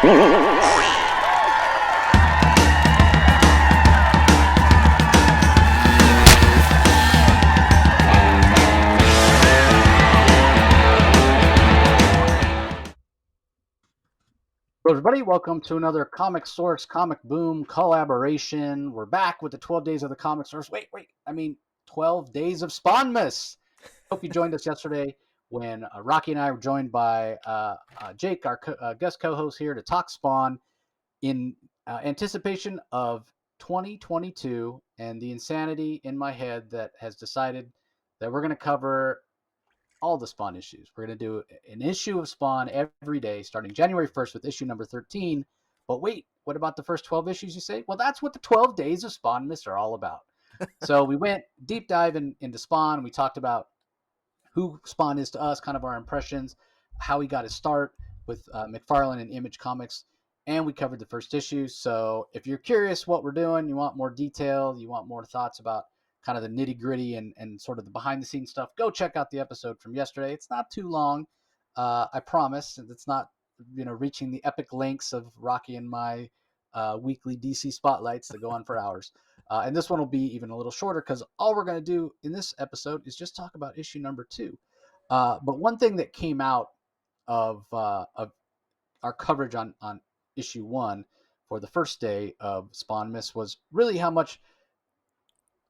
Hello, everybody. Welcome to another Comic Source Comic Boom collaboration. We're back with the 12 Days of the Comic Source. I mean 12 Days of Spawnmas. Hope you joined us yesterday when Rocky and I were joined by Jake, our guest co-host here, to talk Spawn in anticipation of 2022 and the insanity in my head that has decided that we're going to cover all the Spawn issues. We're going to do an issue of Spawn every day, starting January 1st with issue number 13. But wait, what about the first 12 issues, you say? Well, that's what the 12 Days of Spawnmas are all about. So we went deep dive into Spawn. We talked about who Spawn is to us, kind of our impressions, how he got his start with McFarlane and Image Comics, and we covered the first issue. So if you're curious what we're doing, you want more detail, you want more thoughts about kind of the nitty gritty and sort of the behind the scenes stuff, go check out the episode from yesterday. It's not too long. I promise. It's not, reaching the epic lengths of Rocky and my weekly DC spotlights that go on for hours. And this one will be even a little shorter because all we're going to do in this episode is just talk about issue number 2. But one thing that came out of our coverage on issue 1 for the first day of Spawnmas was really how much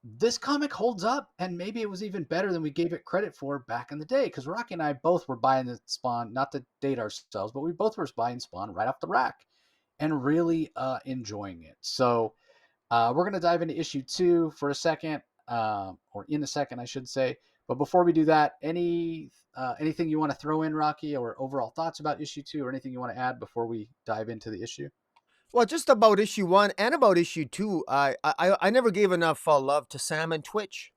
this comic holds up, and maybe it was even better than we gave it credit for back in the day, because Rocky and I both were buying the Spawn, not to date ourselves, but we both were buying Spawn right off the rack and really enjoying it. So we're going to dive into issue 2 for a second, or in a second, I should say. But before we do that, anything you want to throw in, Rocky, or overall thoughts about issue 2, or anything you want to add before we dive into the issue? Well, just about issue 1 and about issue 2, I never gave enough love to Sam and Twitch.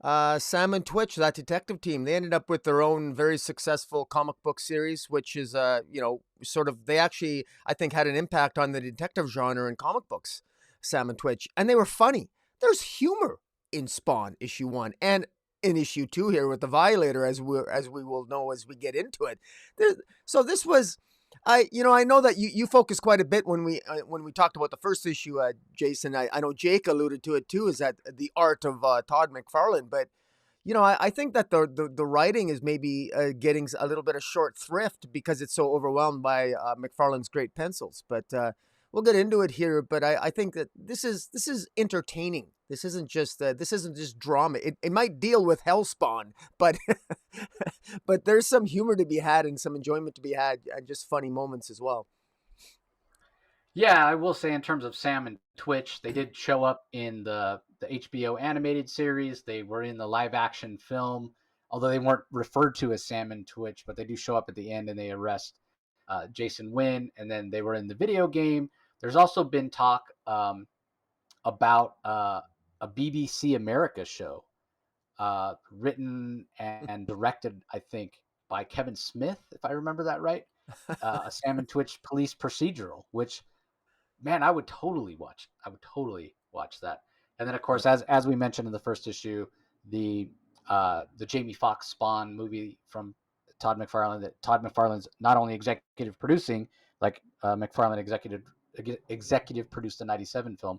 Sam and Twitch, that detective team, they ended up with their own very successful comic book series, which is, they actually, I think, had an impact on the detective genre in comic books, Sam and Twitch. And they were funny. There's humor in Spawn issue 1 and in issue 2 here with the Violator, as we will know as we get into it. So this was... I know that you focus quite a bit when we talked about the first issue, Jason. I know Jake alluded to it too, is that the art of Todd McFarlane. But I think that the writing is maybe getting a little bit of short thrift because it's so overwhelmed by McFarlane's great pencils. But we'll get into it here. But I think that this is entertaining. This isn't just drama. It might deal with Hellspawn, but but there's some humor to be had and some enjoyment to be had, and just funny moments as well. Yeah, I will say in terms of Sam and Twitch, they did show up in the HBO animated series. They were in the live action film, although they weren't referred to as Sam and Twitch, but they do show up at the end and they arrest Jason Wynn, and then they were in the video game. There's also been talk about a BBC America show written and directed, I think, by Kevin Smith, if I remember that right. A Sam and Twitch police procedural, which, man, I would totally watch. I would totally watch that. And then, of course, as we mentioned in the first issue, the Jamie Foxx Spawn movie from Todd McFarlane, that Todd McFarlane's not only executive producing, like McFarlane executive produced the '97 film.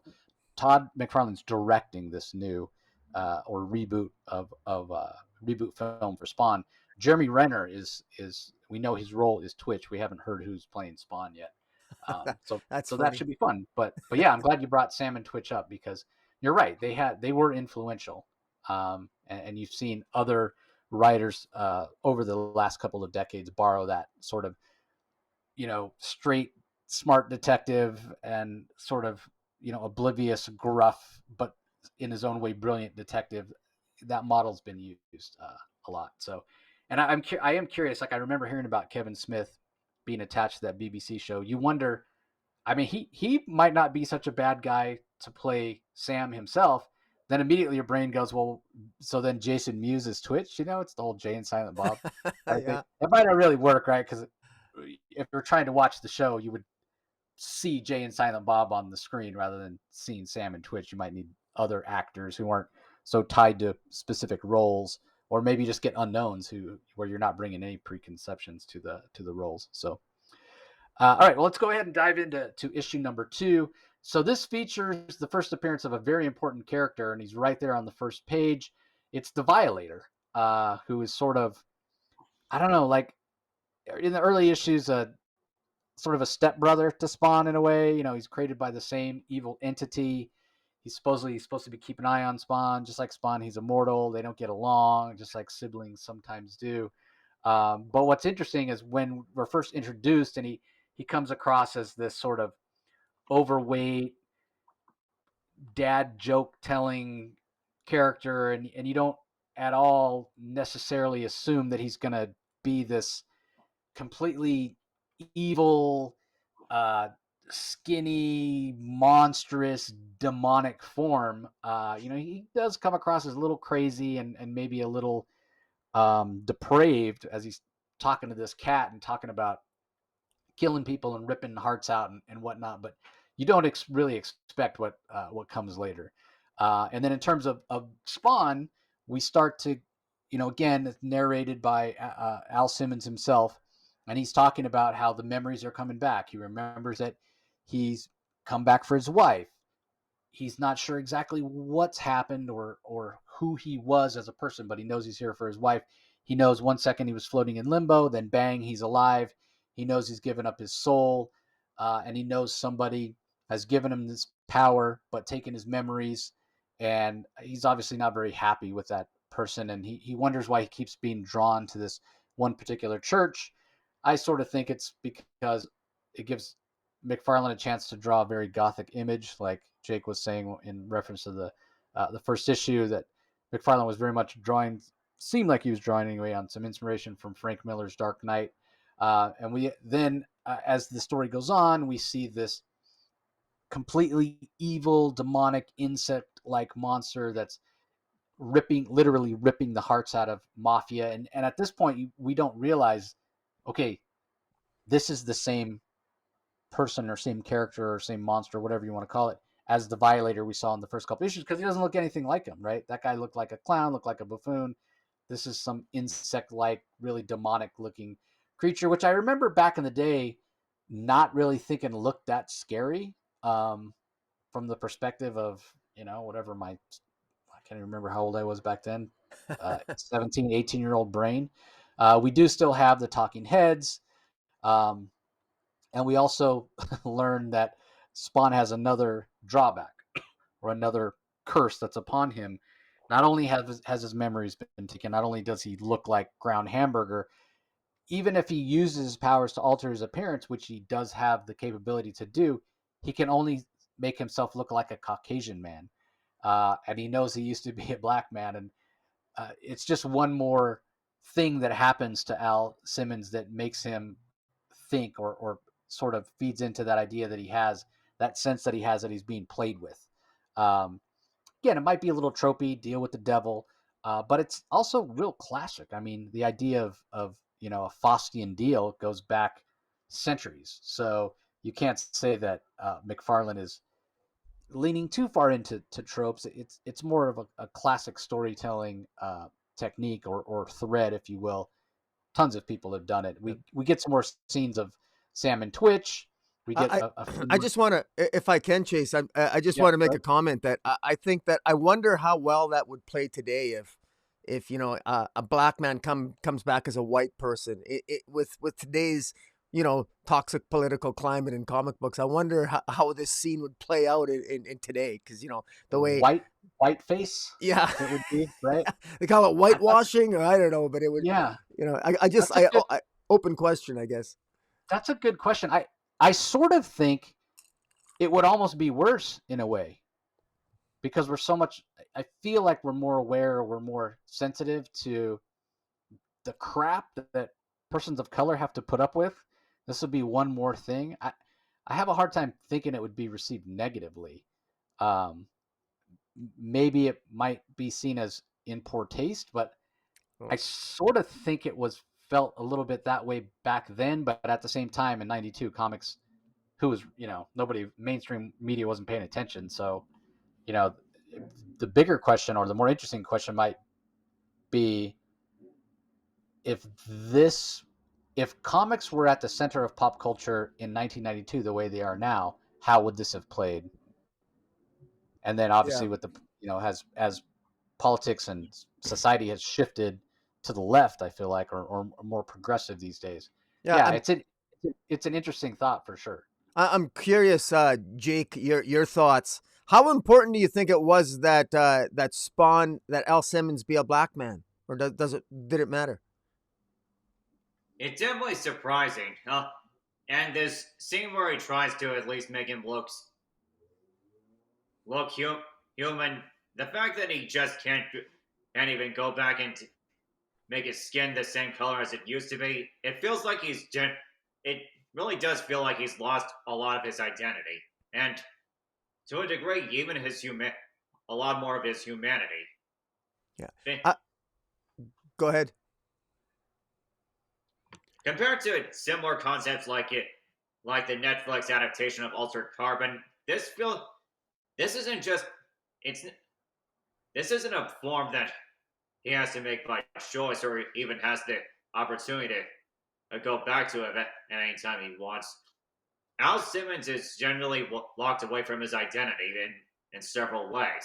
Todd McFarlane's directing this new or reboot of reboot film for Spawn. Jeremy Renner is we know his role is Twitch. We haven't heard who's playing Spawn yet. So That's that funny. should be fun. But yeah, I'm glad you brought Sam and Twitch up, because you're right. They were influential, and you've seen other writers over the last couple of decades borrow that sort of straight smart detective and sort of oblivious, gruff, but in his own way brilliant detective. That model's been used a lot. So, and I am curious. Like, I remember hearing about Kevin Smith being attached to that BBC show. You wonder. I mean, he might not be such a bad guy to play Sam himself. Then immediately your brain goes, well, so then Jason Mewes is Twitch. It's the whole Jay and Silent Bob. I think Yeah. that might not really work, right? Because if you're trying to watch the show, you would see Jay and Silent Bob on the screen rather than seeing Sam and Twitch. You might need other actors who aren't so tied to specific roles, or maybe just get unknowns where you're not bringing any preconceptions to the roles. So All right, well, let's go ahead and dive into issue number 2. So this features the first appearance of a very important character, and he's right there on the first page. It's the Violator, who is sort of, I don't know, like in the early issues, sort of a stepbrother to Spawn in a way. You know, he's created by the same evil entity. He's supposed to be keep an eye on Spawn, just like Spawn. He's immortal. They don't get along, just like siblings sometimes do. But what's interesting is when we're first introduced, and he comes across as this sort of overweight dad joke telling character, and you don't at all necessarily assume that he's going to be this completely evil, uh, skinny, monstrous, demonic form. He does come across as a little crazy and maybe a little depraved as he's talking to this cat and talking about killing people and ripping hearts out and whatnot. But you don't really expect what comes later. And then in terms of Spawn, we start to, again, it's narrated by Al Simmons himself, and he's talking about how the memories are coming back. He remembers that he's come back for his wife. He's not sure exactly what's happened or who he was as a person, but he knows he's here for his wife. He knows 1 second he was floating in limbo, then bang, he's alive. He knows he's given up his soul, and he knows somebody has given him this power, but taken his memories, and he's obviously not very happy with that person, and he wonders why he keeps being drawn to this one particular church. I sort of think it's because it gives McFarlane a chance to draw a very gothic image, like Jake was saying in reference to the first issue, that McFarlane was very much drawing, seemed like he was drawing anyway, on some inspiration from Frank Miller's Dark Knight. And we then, as the story goes on, we see this completely evil, demonic, insect-like monster that's literally ripping the hearts out of Mafia. And at this point, we don't realize, okay, this is the same person or same character or same monster, whatever you want to call it, as the Violator we saw in the first couple issues, because he doesn't look anything like him, right? That guy looked like a clown, looked like a buffoon. This is some insect-like, really demonic-looking creature, which I remember back in the day not really thinking looked that scary, from the perspective of, whatever I can't even remember how old I was back then, 17, 18-year-old brain. We do still have the talking heads. Um, and we also learn that Spawn has another drawback or another curse that's upon him. Not only has his memories been taken, not only does he look like ground hamburger, even if he uses his powers to alter his appearance, which he does have the capability to do, he can only make himself look like a Caucasian man. And he knows he used to be a black man. And it's just one more thing that happens to Al Simmons that makes him think or sort of feeds into that idea that he has, that sense that he has, that he's being played with. Um, Again, it might be a little tropey, deal with the devil, but it's also real classic. I mean, the idea of a Faustian deal goes back centuries. So you can't say that McFarlane is leaning too far into tropes. It's more of a classic storytelling technique or thread, if you will. Tons of people have done it. We get some more scenes of Sam and Twitch. We get I a few I more. just want to, if I can, Chase, I just Yeah, want to make right. a comment that I think that I wonder how well that would play today if a black man comes back as a white person with today's toxic political climate in comic books. I wonder how this scene would play out in today, because the way, White face. yeah, It would be right. they call it That's whitewashing, or I don't know, but it would, yeah. I just That's a good. I open question, I guess. That's a good question. I sort of think it would almost be worse in a way because we're so much. I feel like we're more aware, we're more sensitive to the crap that persons of color have to put up with. This would be one more thing. I have a hard time thinking it would be received negatively. Um, Maybe it might be seen as in poor taste, but I sort of think it was felt a little bit that way back then. But at the same time, in '92, comics, who was, nobody, mainstream media wasn't paying attention. So, you know, the bigger question or the more interesting question might be if this if comics were at the center of pop culture in 1992 the way they are now, how would this have played? And then Yeah. obviously with the as politics and society has shifted to the left, I feel like, or more progressive these days. Yeah, Yeah, it's an interesting thought for sure. I'm curious, Jake, your thoughts. How important do you think it was that that Spawn, that Al Simmons be a black man, or does it did it matter? It's definitely surprising. And this scene where he tries to at least make him look human. The fact that he just can't even go back and make his skin the same color as it used to be. It feels like it really does feel like he's lost a lot of his identity, and to a degree, even a lot more of his humanity. Yeah. Eh, Go ahead. Compared to similar concepts like the Netflix adaptation of Altered Carbon, this isn't just it's this isn't a form that he has to make by choice or even has the opportunity to go back to it at any time he wants. Al Simmons is generally locked away from his identity in several ways,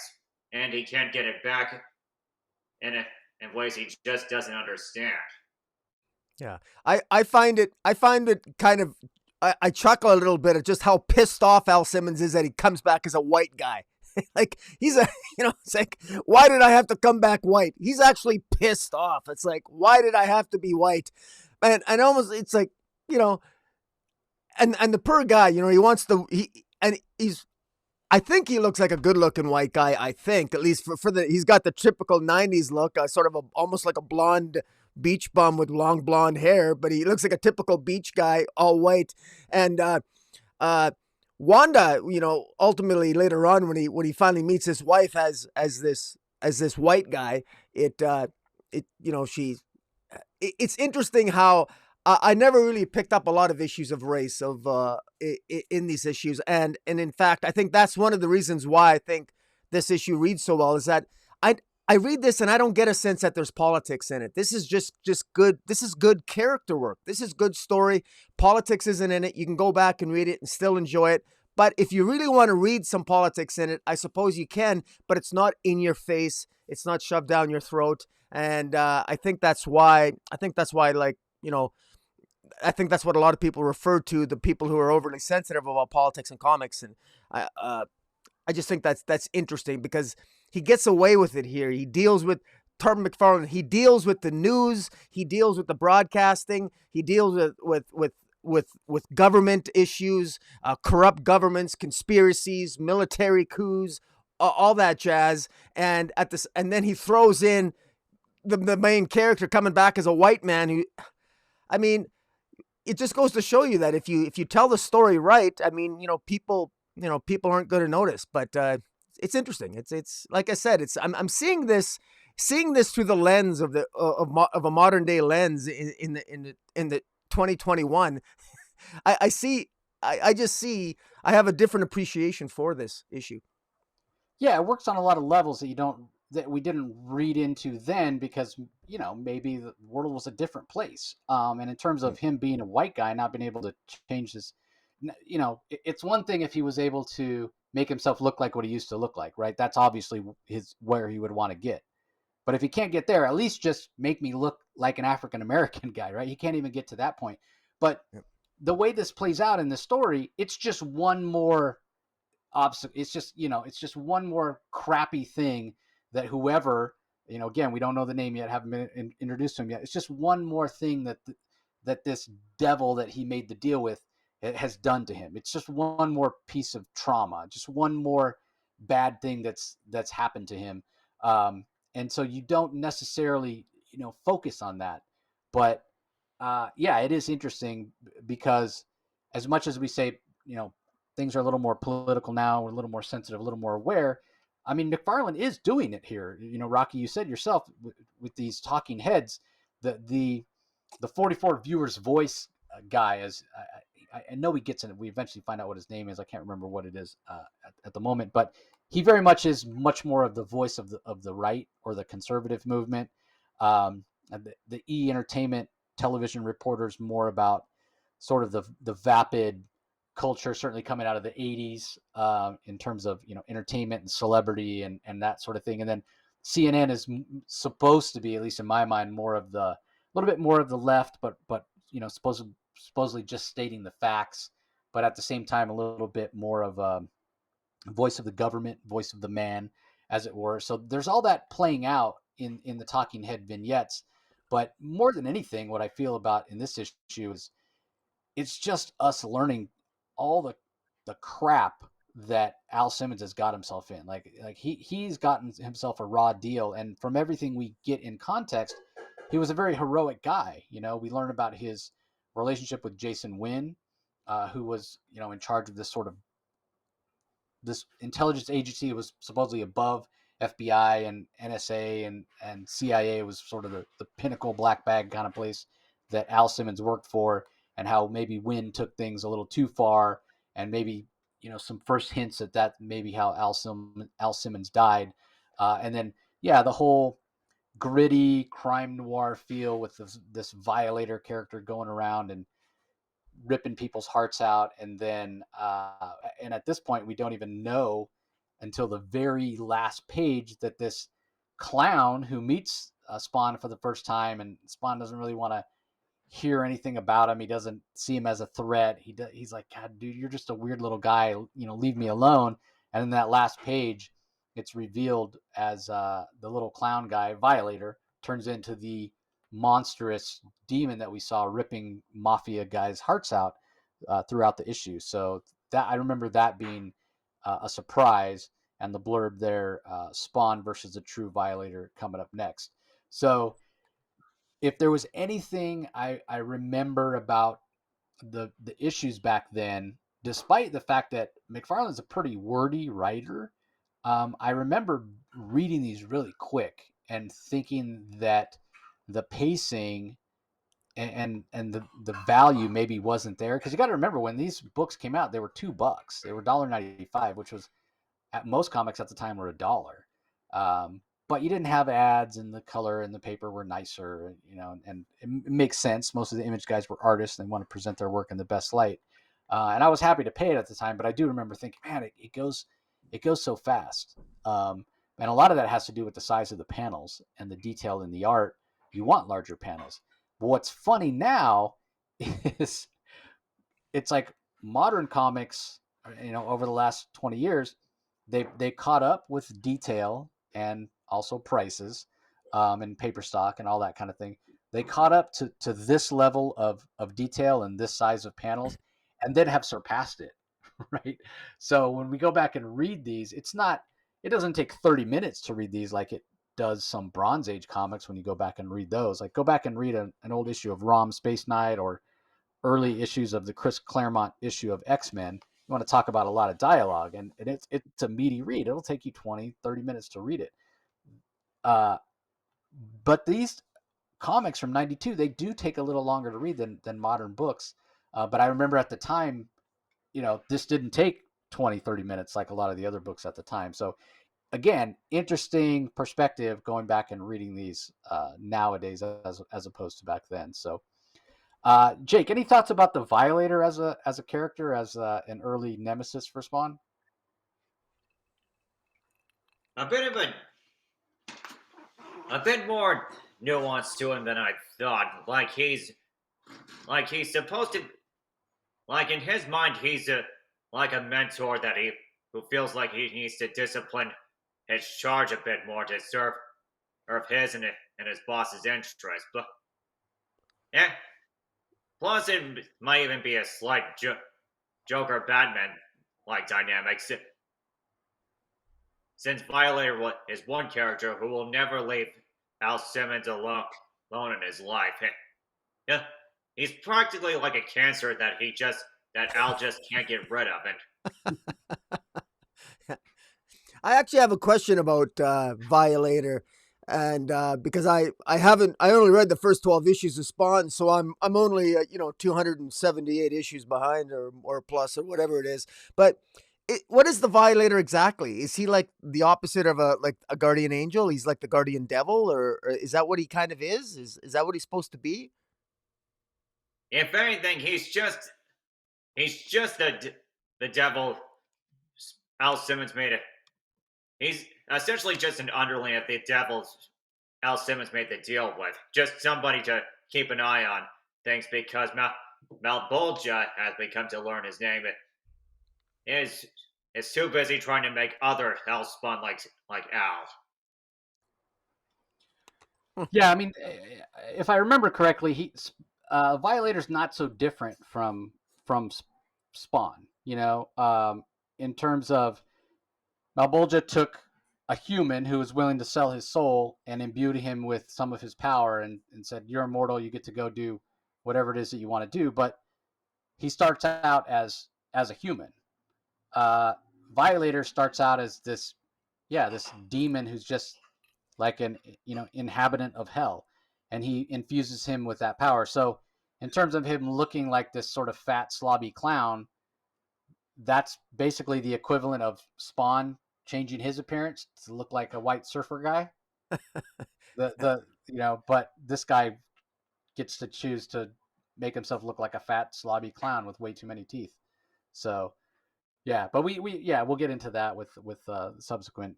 and he can't get it back in ways he just doesn't understand. Yeah, I find it kind of I chuckle a little bit at just how pissed off Al Simmons is that he comes back as a white guy. Like he's a it's like, why did I have to come back white? He's actually pissed off. It's like, why did I have to be white? And almost it's like, you know, and the poor guy, he wants to he's I think he looks like a good-looking white guy. I think, at least for the he's got the typical '90s look, sort of almost like a blonde beach bum with long blonde hair, but he looks like a typical beach guy, all white. And uh, Wanda, ultimately later on when he finally meets his wife as this white guy, it's interesting how I never really picked up a lot of issues of race in these issues, and in fact, I think that's one of the reasons why I think this issue reads so well is that I read this and I don't get a sense that there's politics in it. This is just good. This is good character work. This is good story. Politics isn't in it. You can go back and read it and still enjoy it. But if you really want to read some politics in it, I suppose you can. But it's not in your face. It's not shoved down your throat. And I think that's why. Like I think that's what a lot of people refer to the people who are overly sensitive about politics and comics, and I just think that's interesting because he gets away with it here. He deals with Todd McFarlane. He deals with the news. He deals with the broadcasting. He deals with government issues, corrupt governments, conspiracies, military coups, all that jazz. And and then he throws in the main character coming back as a white man who, I mean, it just goes to show you that if you tell the story right, I mean, people aren't going to notice. But it's interesting. It's like I said, I'm seeing this through the lens of a modern day lens in the 2021. I just see I have a different appreciation for this issue. Yeah, it works on a lot of levels that we didn't read into then because maybe the world was a different place. And in terms of him being a white guy, not being able to change his, it's one thing if he was able to make himself look like what he used to look like, right? That's obviously where he would want to get. But if he can't get there, at least just make me look like an African American guy, right? He can't even get to that point. But the way this plays out in the story, it's just one more obstacle. It's just one more crappy thing that whoever, again, we don't know the name yet, haven't been introduced to him yet. It's just one more thing that this devil that he made the deal with has done to him. It's just one more piece of trauma, just one more bad thing that's happened to him. And so you don't necessarily, focus on that. But yeah, it is interesting because as much as we say, things are a little more political now, we're a little more sensitive, a little more aware. I mean, McFarlane is doing it here. Rocky, you said yourself with these talking heads, the 44 viewers voice guy is. I know he gets in it. We eventually find out what his name is. I can't remember what it is at the moment, but he very much is much more of the voice of the right or the conservative movement. The E Entertainment television reporters more about sort of the vapid culture, certainly coming out of the 80s, in terms of, entertainment and celebrity and that sort of thing. And then CNN is supposed to be, at least in my mind, a little bit more of the left, but supposedly just stating the facts, but at the same time, a little bit more of a voice of the government, voice of the man, as it were. So there's all that playing out in the talking head vignettes. But more than anything, what I feel about in this issue is it's just us learning all the crap that Al Simmons has got himself in. Like he's gotten himself a raw deal, and from everything we get in context, he was a very heroic guy. We learn about his relationship with Jason Wynn, who was in charge of this intelligence agency. Was supposedly above FBI and NSA and CIA. Was sort of the pinnacle black bag kind of place that Al Simmons worked for, and how maybe Wynn took things a little too far, and maybe some first hints at that, maybe how Al Simmons died, and then the whole gritty crime noir feel with this Violator character going around and ripping people's hearts out, and then and at this point we don't even know until the very last page that this clown who meets Spawn for the first time, and Spawn doesn't really want to hear anything about him. He doesn't see him as a threat. He's like, God, dude, you're just a weird little guy. Leave me alone. And in that last page, it's revealed as the little clown guy, Violator, turns into the monstrous demon that we saw ripping mafia guys' hearts out throughout the issue. So that I remember that being a surprise, and the blurb there, Spawn versus the true Violator, coming up next. So if there was anything I remember about the issues back then, despite the fact that McFarlane's a pretty wordy writer, I remember reading these really quick and thinking that the pacing and the value maybe wasn't there, because you got to remember when these books came out, they were $2. They were $1.95, which was, at most comics at the time, were $1. But you didn't have ads, and the color and the paper were nicer, and it makes sense. Most of the image guys were artists, and they want to present their work in the best light. And I was happy to pay it at the time, but I do remember thinking, man, it goes so fast. And a lot of that has to do with the size of the panels and the detail in the art. You want larger panels. But what's funny now is it's like modern comics, over the last 20 years, they caught up with detail and also prices, and paper stock and all that kind of thing. They caught up to this level of detail and this size of panels, and then have surpassed it, right? So when we go back and read these, it doesn't take 30 minutes to read these like it does some Bronze Age comics when you go back and read those. Like, go back and read an old issue of Rom Space Knight, or early issues of the Chris Claremont issue of X-Men. You want to talk about a lot of dialogue, and it's a meaty read. It'll take you 20, 30 minutes to read it. But these comics from 92, they do take a little longer to read than modern books. But I remember at the time, this didn't take 20, 30 minutes like a lot of the other books at the time. So again, interesting perspective going back and reading these nowadays as opposed to back then. So Jake, any thoughts about the Violator as a character, as an early nemesis for Spawn? A bit more nuance to him than I thought. Like he's supposed to, like in his mind, he's like a mentor who feels like he needs to discipline his charge a bit more to serve his and his boss's interest. But yeah, plus it might even be a slight Joker Batman like dynamics, since Violator is one character who will never leave Al Simmons alone in his life. Yeah, he's practically like a cancer that Al just can't get rid of. And I actually have a question about Violator, and because I only read the first 12 issues of Spawn, so I'm only 278 issues behind or plus or whatever it is. But what is the Violator exactly? Is he like the opposite of a guardian angel? He's like the guardian devil, or is that what he kind of is? Is that what he's supposed to be? if anything, he's just the devil. Al Simmons made it. He's essentially just an underling of the devil Al Simmons made the deal with. Just somebody to keep an eye on things because Malbolgia, as we come to learn his name, is too busy trying to make other Hellspawn like Al. Yeah, I mean, if I remember correctly, Violator's not so different from Spawn. In terms of Malbolgia took a human who was willing to sell his soul and imbued him with some of his power and said, "You're immortal. You get to go do whatever it is that you want to do." But he starts out as a human. Uh, Violator starts out as this demon who's just like an inhabitant of hell, and he infuses him with that power. So in terms of him looking like this sort of fat slobby clown, that's basically the equivalent of Spawn changing his appearance to look like a white surfer guy. But this guy gets to choose to make himself look like a fat slobby clown with way too many teeth. So yeah, but we'll get into that with subsequent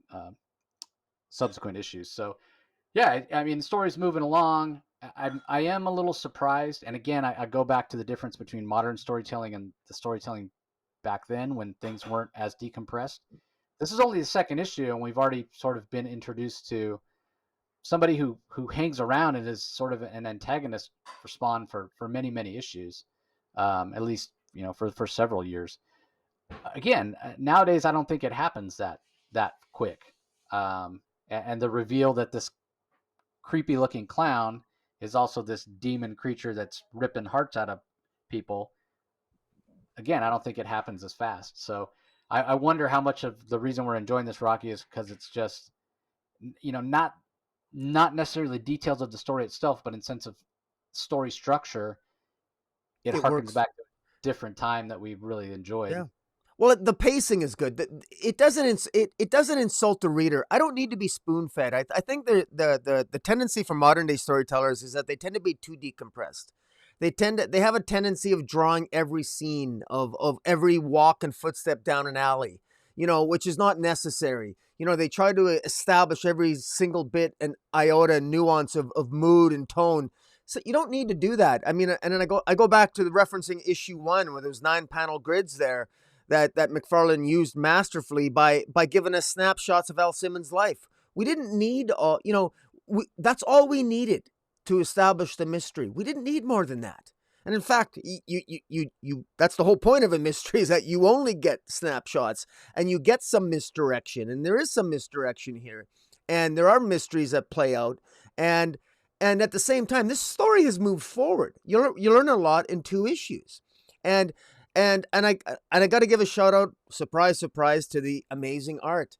issues. So yeah, I mean, the story's moving along. I am a little surprised, and again, I go back to the difference between modern storytelling and the storytelling back then when things weren't as decompressed. This is only the second issue, and we've already sort of been introduced to somebody who hangs around and is sort of an antagonist for Spawn for many issues, at least for several years. Again, nowadays I don't think it happens that quick. And the reveal that this creepy looking clown is also this demon creature that's ripping hearts out of people. Again, I don't think it happens as fast. So I wonder how much of the reason we're enjoying this, Rocky, is because it's just not necessarily the details of the story itself, but in sense of story structure, it It harkens works. back to a different time that we really enjoyed. Yeah. Well, the pacing is good. It doesn't it doesn't insult the reader. I don't need to be spoon fed. I think the tendency for modern day storytellers is that they tend to be too decompressed. They have a tendency of drawing every scene of every walk and footstep down an alley, which is not necessary. They try to establish every single bit and iota and nuance of mood and tone. So you don't need to do that. I mean, and then I go back to the referencing issue 1 where there's 9 panel grids there that McFarlane used masterfully by giving us snapshots of Al Simmons' life. We didn't need all, that's all we needed to establish the mystery. We didn't need more than that. And in fact, you that's the whole point of a mystery, is that you only get snapshots and you get some misdirection, and there is some misdirection here. And there are mysteries that play out, and at the same time, this story has moved forward. You learn a lot in 2 issues. And I got to give a shout out, surprise, to the amazing art.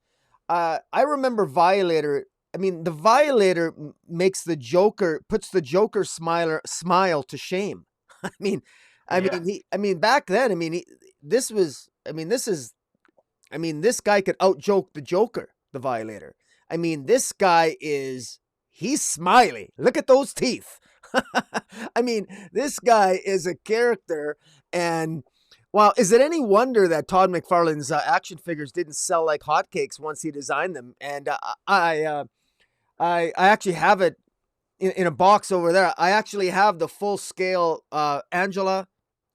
I remember Violator. I mean, the Violator puts the Joker smile to shame. I mean, back then, this guy could out joke the Joker, the Violator. This guy he's smiley. Look at those teeth. This guy is a character, and well, is it any wonder that Todd McFarlane's action figures didn't sell like hotcakes once he designed them? And I actually have it in a box over there. I actually have the full scale Angela,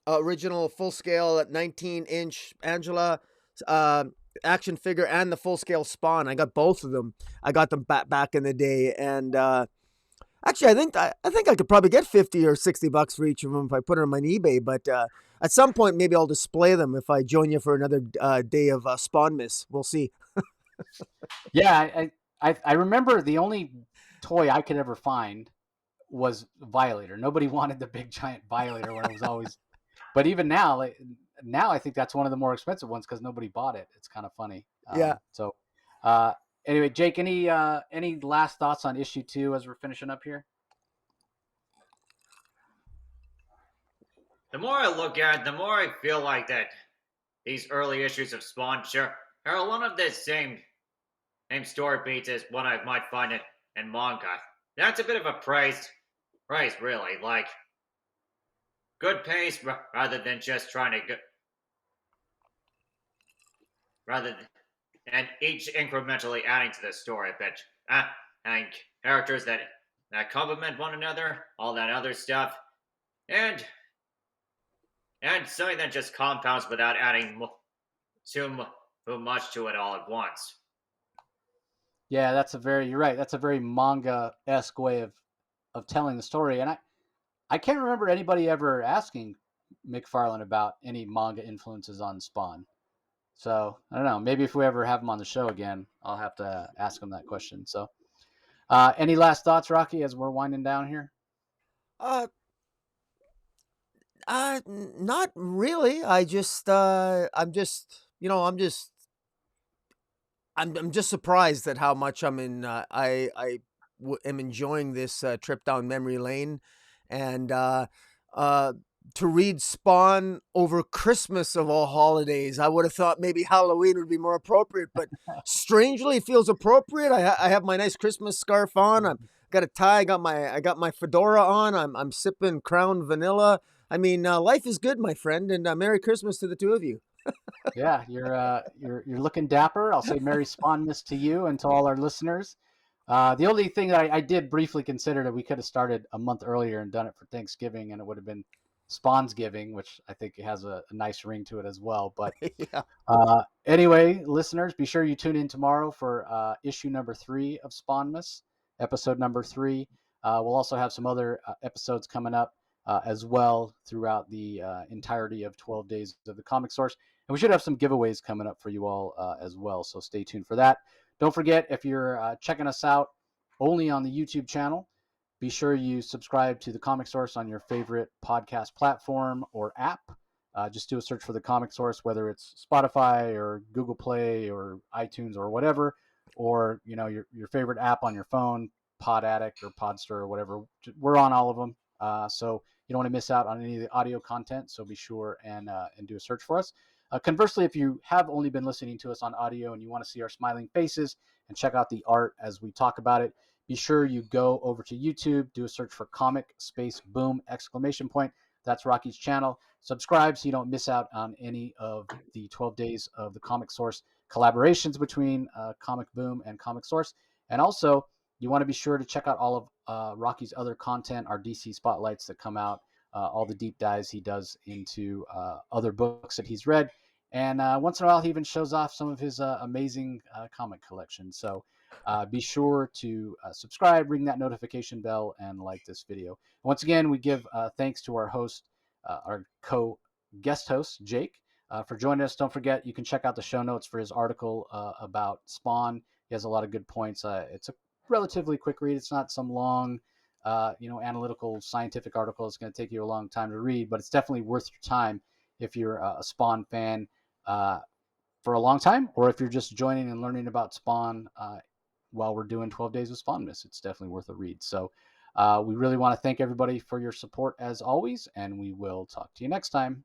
original full scale at 19-inch Angela action figure, and the full scale Spawn. I got both of them. I got them back in the day, and actually, I think I could probably get $50 or $60 for each of them if I put it on my eBay. But at some point, maybe I'll display them if I join you for another day of Spawn Miss. We'll see. Yeah, I remember the only toy I could ever find was Violator. Nobody wanted the big giant Violator when it was always. But even now, now I think that's one of the more expensive ones because nobody bought it. It's kind of funny. Yeah. So, anyway, Jake, any last thoughts on issue 2 as we're finishing up here? The more I look at it, the more I feel like that these early issues of Spawn are a lot of the same story beats as what I might find in manga. That's a bit of a praise, really. Like, good pace rather than just trying to go, rather than, and each incrementally adding to the story, but and characters that complement one another, all that other stuff, and something that just compounds without adding too much to it all at once. Yeah, you're right. That's a very manga esque way of telling the story. And I can't remember anybody ever asking McFarlane about any manga influences on Spawn. So I don't know. Maybe if we ever have him on the show again, I'll have to ask him that question. So, any last thoughts, Rocky, as we're winding down here? Uh, Not really. I'm just surprised at how much I'm in. Am enjoying this trip down memory lane, and uh, to read Spawn over Christmas of all holidays, I would have thought maybe Halloween would be more appropriate, but strangely, it feels appropriate. I have my nice Christmas scarf on. I'm got a tie. I got my fedora on. I'm sipping Crown Vanilla. I mean, life is good, my friend, and Merry Christmas to the two of you. Yeah, you're looking dapper. I'll say Merry Spawnmas to you and to all our listeners. The only thing that I did briefly consider that we could have started a month earlier and done it for Thanksgiving, and it would have been Spawnsgiving, which I think has a nice ring to it as well. But Yeah. anyway, listeners, be sure you tune in tomorrow for issue number 3 of Spawnmas, episode number 3. We'll also have some other episodes coming up as well throughout the entirety of 12 days of the comic source. And we should have some giveaways coming up for you all as well. So stay tuned for that. Don't forget, if you're checking us out only on the YouTube channel, be sure you subscribe to the Comic Source on your favorite podcast platform or app. Just do a search for the Comic Source, whether it's Spotify or Google Play or iTunes or whatever, or your favorite app on your phone, Pod Addict or Podster or whatever. We're on all of them, so you don't want to miss out on any of the audio content. So be sure and do a search for us. Conversely, if you have only been listening to us on audio and you want to see our smiling faces and check out the art as we talk about it, be sure you go over to YouTube, do a search for Comic Space Boom exclamation point. That's Rocky's channel. Subscribe so you don't miss out on any of the 12 days of the Comic Source collaborations between Comic Boom and Comic Source. And also, you want to be sure to check out all of Rocky's other content, our DC spotlights that come out, all the deep dives he does into other books that he's read. And once in a while, he even shows off some of his amazing comic collection. So be sure to subscribe, ring that notification bell, and like this video. Once again, we give thanks to our host, our co-guest host, Jake, for joining us. Don't forget, you can check out the show notes for his article about Spawn. He has a lot of good points. It's a relatively quick read. It's not some long, analytical, scientific article. It's going to take you a long time to read, but it's definitely worth your time if you're a Spawn fan for a long time, or if you're just joining and learning about Spawn while we're doing 12 Days of Spawnmas. It's definitely worth a read. So we really want to thank everybody for your support as always, and we will talk to you next time.